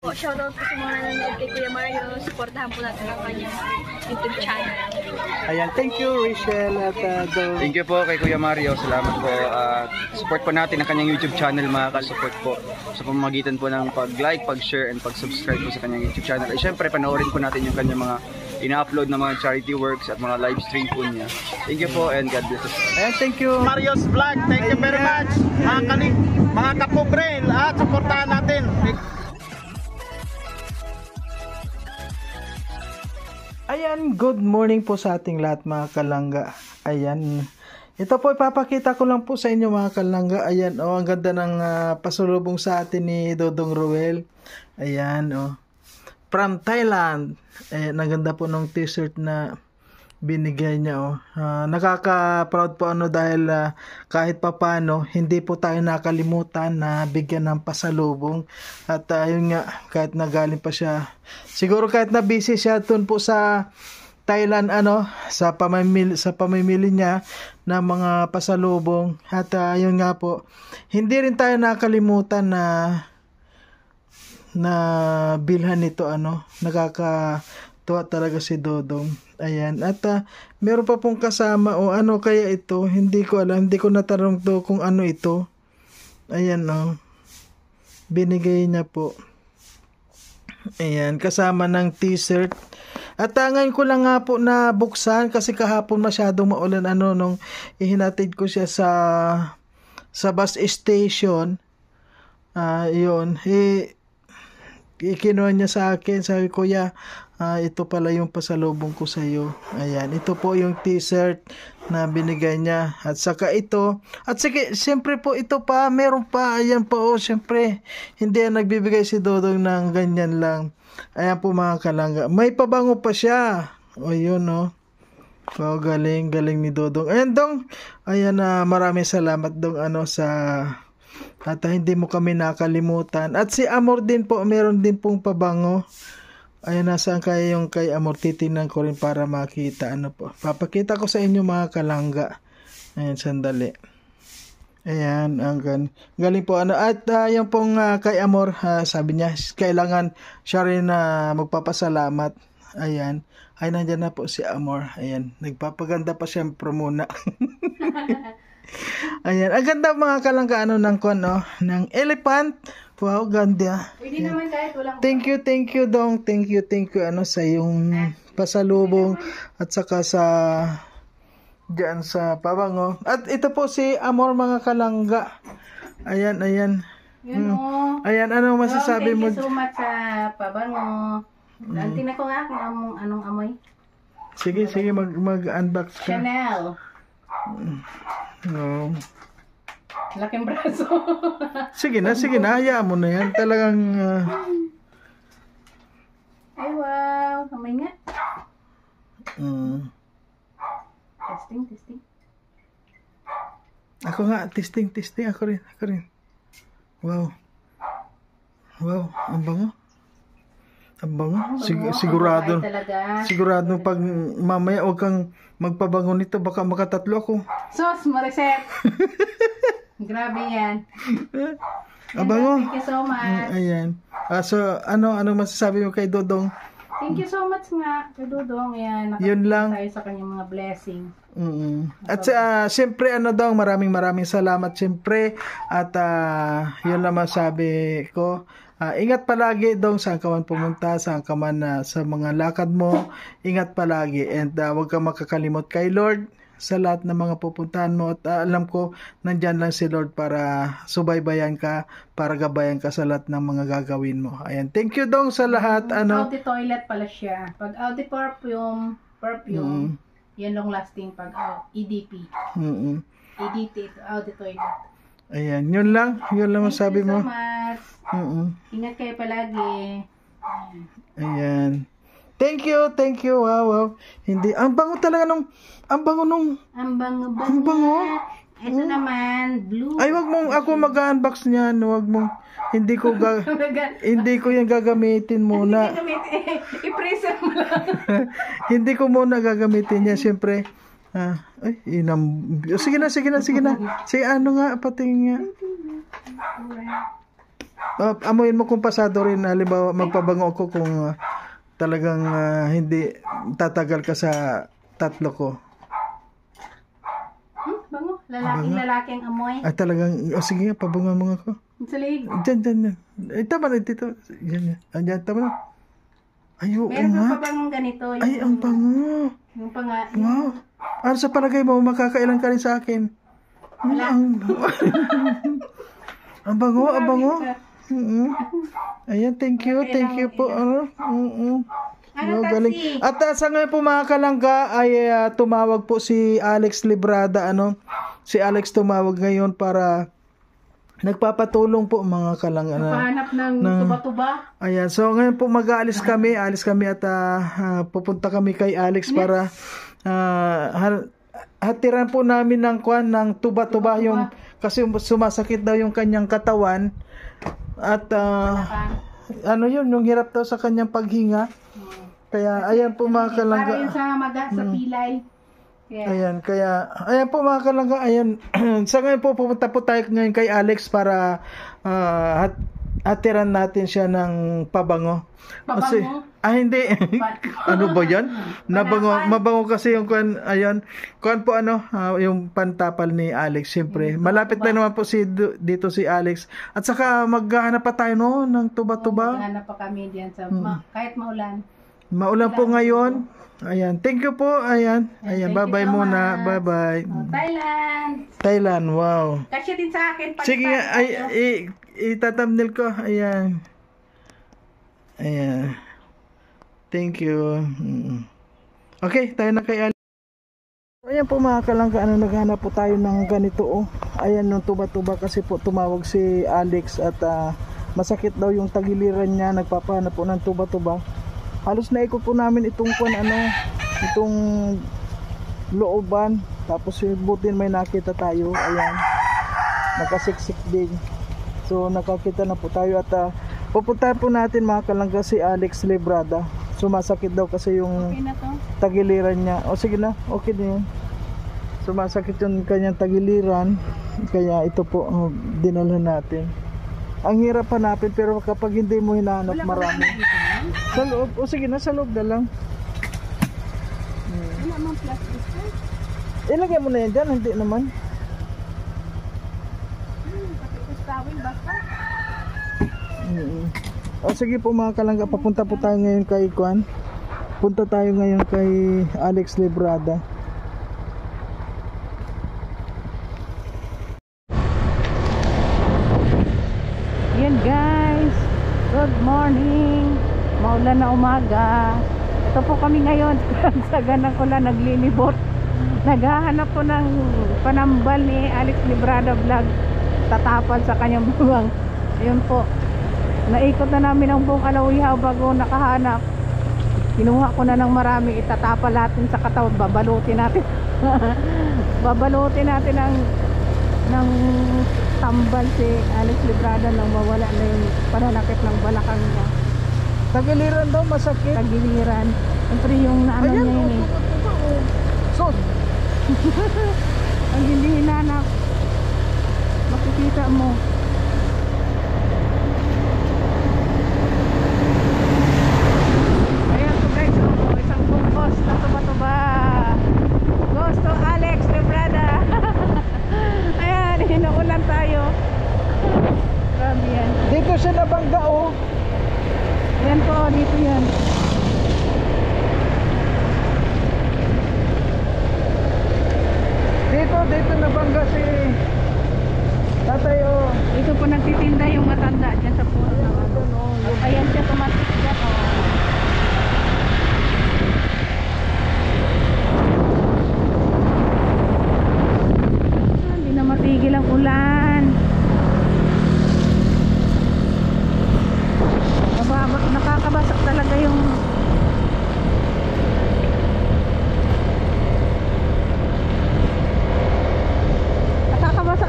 Shoutout po sa mga nanonood kay Kuya Mario. Supportahan po natin ang kanyang YouTube channel. Ayan, thank you Rachel at Thank you po kay Kuya Mario. Salamat po. Support po natin ang kanyang YouTube channel, mga ka-support po. Sa pamamagitan po ng pag-like, pag-share, and pag-subscribe po sa kanyang YouTube channel. At syempre, panoorin po natin yung kanyang mga ina-upload na mga charity works at mga live stream po niya. Thank you po and God bless us. Ayan, thank you Mario's Vlog. Thank you very much. Mga kapobre, at supportahan natin. Ayan, good morning po sa ating lahat mga kalangga. Ayan, ito po ipapakita ko lang po sa inyo mga kalangga. Ayan, oh, ang ganda ng pasulubong sa atin ni Dodong Roel. Ayan, oh, from Thailand. Ayan, ang ganda po ng t-shirt na binigay niya, oh. Nakaka-proud po dahil kahit papano hindi po tayo nakalimutan na bigyan ng pasalubong. At yun nga, kahit nagaling pa siya, siguro kahit na busy siya dun po sa Thailand, sa pamimili niya ng mga pasalubong. At yun nga po, hindi rin tayo nakalimutan na bilhan nito, nakakatuwa talaga si Dodong. Ayan, at meron pa pong kasama o ano kaya ito, hindi ko alam, hindi ko natanong to kung ano ito. Ayan, binigay niya po. Ayan, kasama ng t-shirt. At ngayon ko lang nga po na buksan kasi kahapon masyadong maulan nung ihinatid ko siya sa bus station. Yun, ikinuha niya sa akin, sabi ko, Kuya, ito pala yung pasalubong ko sa iyo. Ayan, ito po yung t-shirt na binigay niya. At saka ito. At sige, siyempre po ito pa, meron pa. Ayan po, siyempre. Hindi nagbibigay si Dodong ng ganyan lang. Ayan po mga kalangga. May pabango pa siya. O yun, Wow, galing ni Dodong. Ayan, Dong. Ayan, maraming salamat, Dong, at hindi mo kami nakalimutan. At si Amor din po, meron din pong pabango. Ayan, nasaan kaya yung kay Amor? Titingnan ko rin para makita. Po. Papakita ko sa inyo mga kalangga. Ayan, sandali. Ayan, ang galing po. At yung pong kay Amor, sabi niya, kailangan siya rin magpapasalamat. Ayan. Ay, nandyan na po si Amor. Ayan, nagpapaganda pa siya muna. Ayan, ang ganda mga kalangga ng elephant. Wow, ganda. Pwede naman kahit walang... Thank you, Dong. Thank you, sa yung pasalubong at saka sa diyan sa pabango. At ito po si Amor mga kalangga. Ayan. Ayan, ano masasabi mo? Thank you so much sa pabango. Tingnan ko nga kung anong amoy. Sige, mag-unbox ka. Chanel. No. Laking braso. Sige na, hayaan mo na yan. Talagang ay wow, kamay nga. Testing. Ako nga, testing ako rin. Wow, ang bango. Sigurado pag mamaya huwag kang magpabango nito, baka makatatlo ako. Sos, Mariset. Grabe yan. Abango. Thank you so much. Ayan. So, ano masasabi mo kay Dodong? Thank you so much nga kay Dodong. Ayan, yun lang. Tayo sa kanyang mga blessing. At siyempre, Dong, maraming salamat siyempre. At yun lang masabi ko. Ingat palagi, Dong, saan ka man pumunta, saan ka man sa mga lakad mo. Ingat palagi. And huwag kang makakalimot kay Lord sa lahat ng mga pupuntahan mo. At alam ko, nandyan lang si Lord para subaybayan ka, para gabayan ka sa lahat ng mga gagawin mo. Ayan. Thank you, Dong, sa lahat. Audi toilet pala siya. Pag Audi perfume, yan long lasting pag EDP. EDT, Audi toilet. Ayan, yun lang masabi mo. Thank you so much. Ingat kayo palagi. Ayan. Thank you. Wow. Hindi, ang bango talaga nung. Ang bango. Ito naman, blue. Ay, wag mong ako mag-unbox niyan. Wag mong, hindi ko yan gagamitin muna. I-preset mo lang. Hindi ko muna gagamitin yan, siyempre. Ay, sige na. Si ano nga, pating nga. Amuyin mo kung pasado rin. Halimbawa, magpabango ako kung talagang hindi tatagal ka sa 3 ko. Bango. Lalaki ang amoy. Ay, talagang, sige nga, pabango mo ako. Sa lig. Diyan. Ay, tama na dito. Diyan. Diyan, tama na. Ay, oo Meron nga. pa bang ganito? Yung, Ay, ang bango. Yung pa nga. Wow. Ano sa palagay mo, makakailan ka rin sa akin? Wala. Ang bango, ang bango. Ayan, thank you po. Ano galing. At sa ngayon po mga kalangga ay tumawag po si Alex Librada. Si Alex tumawag ngayon para nagpapatulong po mga kalangga. Pahanap ng tuba-tuba. Ayan, so ngayon po mag-aalis kami. Alis kami at pupunta kami kay Alex para hatiran po namin ng tuba-tuba yung kasi sumasakit daw yung kanyang katawan at yung hirap daw sa kanyang paghinga. Kaya ayan po mga kalangga. Para yun sa maga, sa pilay. Yeah. Ayan po mga kalangga, ayan. Sa ngayon po pupunta po tayo ngayon kay Alex para hatiran natin siya ng pabango. Kasi, hindi. Ano ba yan? Mabango kasi yung ayan. Po yung pantapal ni Alex, siyempre. Malapit na naman po dito si Alex. At saka maghahanap pa tayo ng tuba-tuba. Maghahanap pa kami diyan sa kahit maulan. Maulan po ngayon. Ayan. Thank you po. Ayan. Bye-bye muna. Bye-bye. Thailand. Wow. Kasi din sa akin. Sige nga. Itatamnil ko. Ayan. Thank you. Okay. Tayo na kay Alex. Ayan po mga kalangga. Naghanap po tayo ng ganito. Ayan yung tuba-tuba kasi po tumawag si Alex at masakit daw yung tagiliran niya. Nagpapahanap po ng tuba-tuba. Halos naikot po namin itong looban. Tapos butin may nakita tayo. Ayan. Nakasiksik din. So nakakita na po tayo at pupuntahan po natin mga kalangga si Alex Librada. Sumasakit daw kasi yung tagiliran niya. O sige na, okay din. Sumasakit yung kanyang tagiliran. Kaya ito po dinalhan natin. Ang hirap hanapin pero kapag hindi mo hinahanap marami. Sa loob, o sige na, sa loob na lang. Wala mang plastic. Ilagay mo na yan dyan, hindi naman. Tawin basta. O sige po mga kalangga, papunta po tayo ngayon kay Kwan. Punta tayo ngayon kay Alex Librada. Yan guys, good morning. Maulan na umaga. Ito po kami ngayon sa ganang ulan naglilibot. Naghahanap po ng panambal ni Alex Librada Vlog. Tatapal sa kanyang buwang. Ayun po. Naikot na namin ang buong Alawihaw bago nakahanap. Kinuha ko na ng marami, itatapal natin sa katawan, babalutin natin. Babalutin natin ng tambal si Alex Librada nang mawala na yung pananakit ng balakang niya. Tagiliran daw, masakit. Tagiliran. Siyempre yung naano niya yun eh. Sos! Ang hindi hinanap. Makikita mo. Ayan po guys, isang bungkos na tuba-tuba. Goes to Alex Librada. Ayan, hinaulan tayo. Grabe yan. Dito siya nabangga Ayan po, dito yan. Dito nabangga si tatay Dito po nagtitinda yung matanda dyan sa puno. Ayan siya, tumatik siya. Hindi na matigil ang ulan. Nakakabasak talaga yung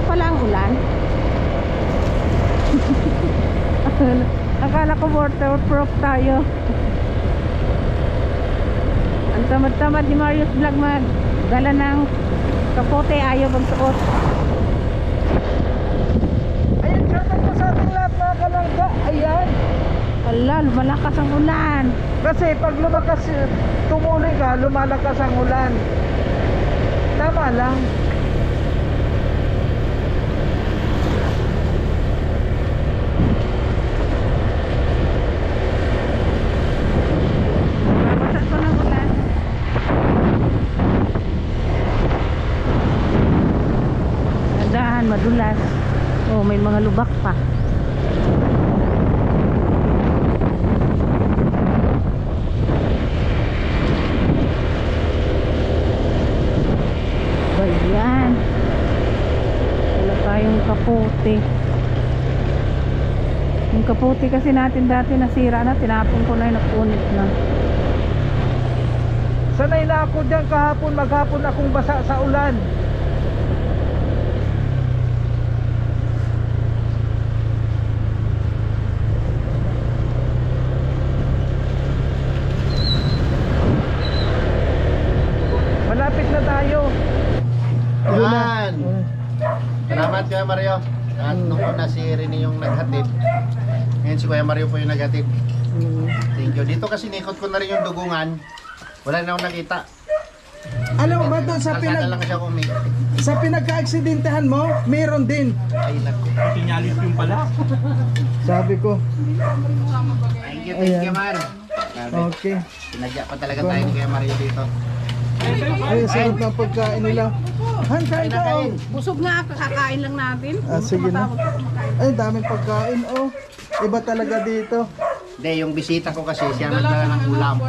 pala ang ulan. Akala ko waterproof tayo. Ang tamad-tamad ni Marius Vlog magdala ng kapote, ayaw magsuot. Ayan, shoutout po sa ating lahat mga kalangga, ayan. Ala, lumalakas ang ulan. Kasi pag lumakas, tumuloy ka, lumalakas ang ulan. Tama lang. Babasa ko ng ulan. Dahan, madulas. Oh, may mga lubak pa. Ayan. Wala tayong kapote. Yung kapote kasi natin dati nasira na, tinapon ko na yun, napunit na. Sanay na ako dyan kahapon, maghapon akong basa sa ulan. Malapit na tayo. Yan. Salamat Kuya Mario. At nung una si Rene yung naghatid. Ngayon si Kuya Mario po yung naghatid. Thank you. Dito kasi nikot ko na rin yung dugungan. Wala na akong nakita. Alam mo ba doon sa Kalsada lang siya kung sa pinagka-aksidentahan mo, meron din. Ay naku. Sinyalis yung pala. Sabi ko. Thank you Ayan. Mar. Okay. Pinadya pa talaga tayo ni Kuya Mario dito. Ay, sarap ng pagkain nila. Han, kain ka oh. Busog na, kakakain lang natin. Ah, sige na. Ay, daming pagkain oh. Iba talaga dito. Hindi, yung bisita ko kasi siya nagdala ng ulam.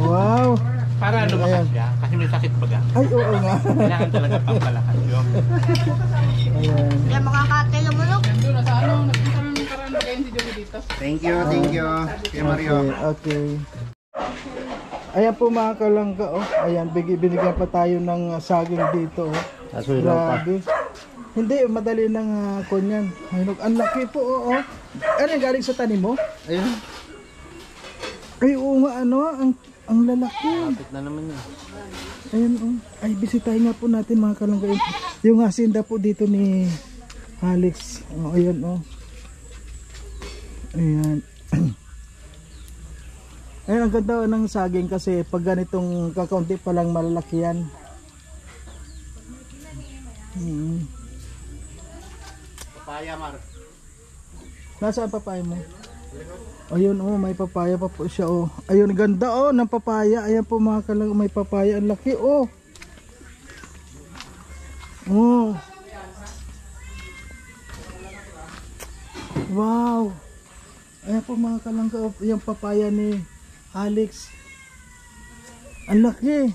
Wow. Para lumakas Ayan. siya. Kasi may sakit baga. Ay, oo nga. Kailangan talaga pampalakas yun. Ayan. Kaya makakatay lang mo. Thank you, Kuya Mario. Okay. Ayan po mga kalangga oh. Ayan, binigyan pa tayo ng saging dito oh. Grabe. Hindi, madali ng kunyan. Ang laki po oh. Ano yung galing sa tanim mo? Ayun. Ay, oo nga ano, ang lalaki. Kapit na naman yun. Ayan oh. Ay, bisitahin nga po natin mga kalangga. Yung hacienda po dito ni Alex. Oh, ayan oh. Ayan. Ayan, ang ganda ng saging kasi pag ganitong kakaunti pa lang malalaki yan. Papaya, Mar. Nasaan papaya mo? Ayun oh, may papaya pa po siya oh. Ayun, ganda oh ng papaya. Ayan po mga kalang, may papaya. Ang laki oh. Oh. Wow. Ayan po mga kalangga oh, yung papaya ni Alex. Ang laki.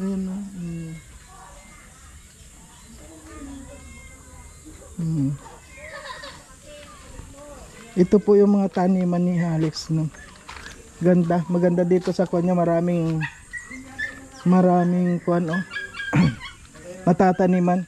Ayan o. Ito po yung mga taniman ni Alex no. Ganda, maganda dito sa kanya, maraming kuan oh. Matataniman.